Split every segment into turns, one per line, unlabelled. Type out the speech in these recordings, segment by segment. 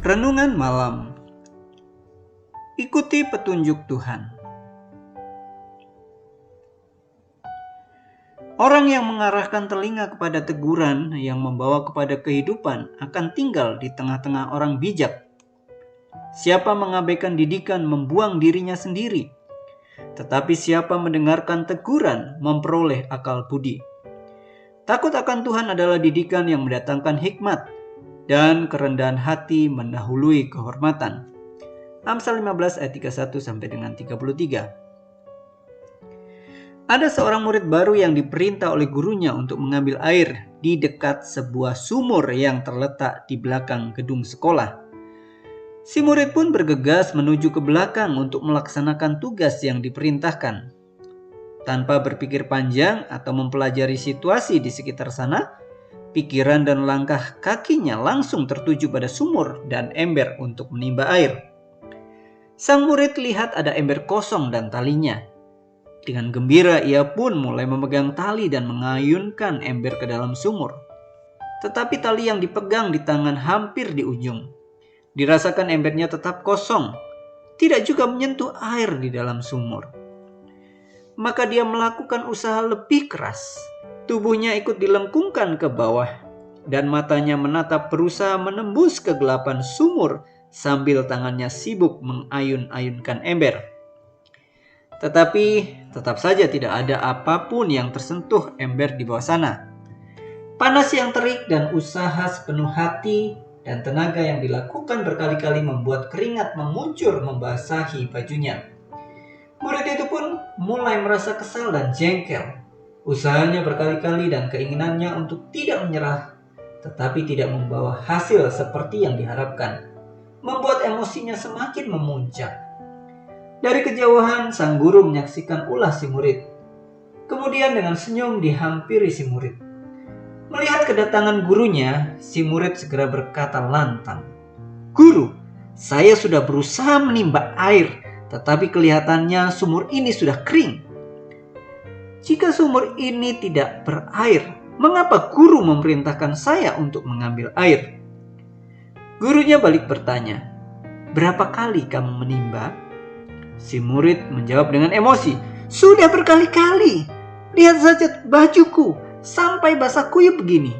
Renungan malam. Ikuti petunjuk Tuhan. Orang yang mengarahkan telinga kepada teguran yang membawa kepada kehidupan akan tinggal di tengah-tengah orang bijak. Siapa mengabaikan didikan membuang dirinya sendiri, tetapi siapa mendengarkan teguran memperoleh akal budi. Takut akan Tuhan adalah didikan yang mendatangkan hikmat, dan kerendahan hati mendahului kehormatan. Amsal 15 ayat 31 sampai dengan 33. Ada seorang murid baru yang diperintah oleh gurunya untuk mengambil air di dekat sebuah sumur yang terletak di belakang gedung sekolah. Si murid pun bergegas menuju ke belakang untuk melaksanakan tugas yang diperintahkan. Tanpa berpikir panjang atau mempelajari situasi di sekitar sana, pikiran dan langkah kakinya langsung tertuju pada sumur dan ember untuk menimba air. Sang murid lihat ada ember kosong dan talinya. Dengan gembira ia pun mulai memegang tali dan mengayunkan ember ke dalam sumur. Tetapi tali yang dipegang di tangan hampir di ujung. Dirasakan embernya tetap kosong, tidak juga menyentuh air di dalam sumur. Maka dia melakukan usaha lebih keras. Tubuhnya ikut dilengkungkan ke bawah dan matanya menatap berusaha menembus kegelapan sumur sambil tangannya sibuk mengayun-ayunkan ember. Tetapi tetap saja tidak ada apapun yang tersentuh ember di bawah sana. Panas yang terik dan usaha sepenuh hati dan tenaga yang dilakukan berkali-kali membuat keringat mengucur membasahi bajunya. Murid itu pun mulai merasa kesal dan jengkel. Usahanya berkali-kali dan keinginannya untuk tidak menyerah, tetapi tidak membawa hasil seperti yang diharapkan, membuat emosinya semakin memuncak. Dari kejauhan, sang guru menyaksikan ulah si murid. Kemudian dengan senyum dihampiri si murid. Melihat kedatangan gurunya, si murid segera berkata lantang, "Guru, saya sudah berusaha menimba air, tetapi kelihatannya sumur ini sudah kering. Jika sumur ini tidak berair, mengapa guru memerintahkan saya untuk mengambil air?" Gurunya balik bertanya, "Berapa kali kamu menimba?" Si murid menjawab dengan emosi, "Sudah berkali-kali. Lihat saja bajuku, sampai basah kuyup begini."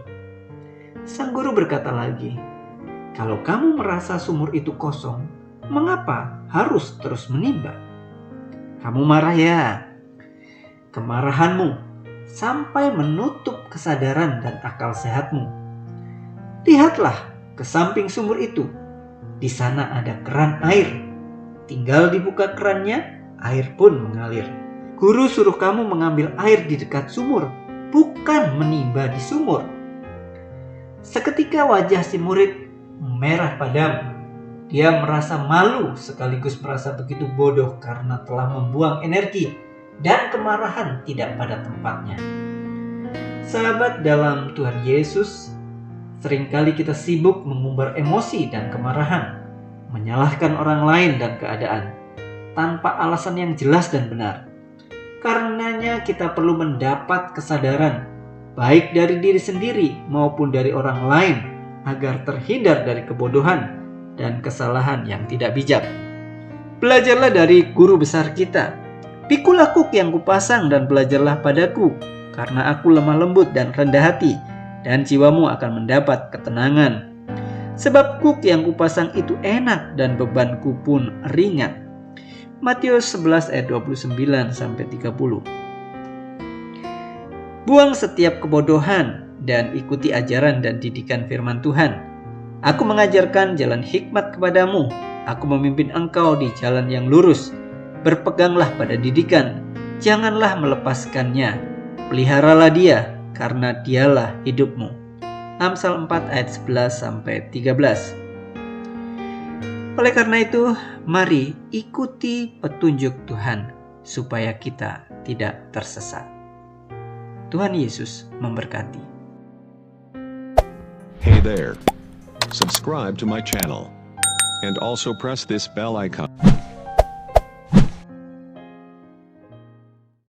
Sang guru berkata lagi, "Kalau kamu merasa sumur itu kosong, mengapa harus terus menimba? Kamu marah ya? Kemarahanmu sampai menutup kesadaran dan akal sehatmu. Lihatlah ke samping sumur itu. Di sana ada keran air. Tinggal dibuka kerannya, air pun mengalir. Guru suruh kamu mengambil air di dekat sumur, bukan menimba di sumur." Seketika wajah si murid merah padam. Dia merasa malu sekaligus merasa begitu bodoh karena telah membuang energi dan kemarahan tidak pada tempatnya. Sahabat dalam Tuhan Yesus, seringkali kita sibuk mengumbar emosi dan kemarahan, menyalahkan orang lain dan keadaan, tanpa alasan yang jelas dan benar. Karenanya kita perlu mendapat kesadaran, baik dari diri sendiri maupun dari orang lain, agar terhindar dari kebodohan dan kesalahan yang tidak bijak. Belajarlah dari guru besar kita. "Pikulah kuk yang kupasang dan belajarlah padaku, karena aku lemah lembut dan rendah hati, dan jiwamu akan mendapat ketenangan. Sebab kuk yang kupasang itu enak dan bebanku pun ringan." Matius 11 ayat 29 sampai 30. Buang setiap kebodohan dan ikuti ajaran dan didikan firman Tuhan. "Aku mengajarkan jalan hikmat kepadamu, aku memimpin engkau di jalan yang lurus. Berpeganglah pada didikan, janganlah melepaskannya. Peliharalah dia, karena dialah hidupmu." Amsal 4 ayat 11 sampai 13. Oleh karena itu, mari ikuti petunjuk Tuhan supaya kita tidak tersesat. Tuhan Yesus memberkati.
Hey there. Subscribe to my channel. And also press this bell icon.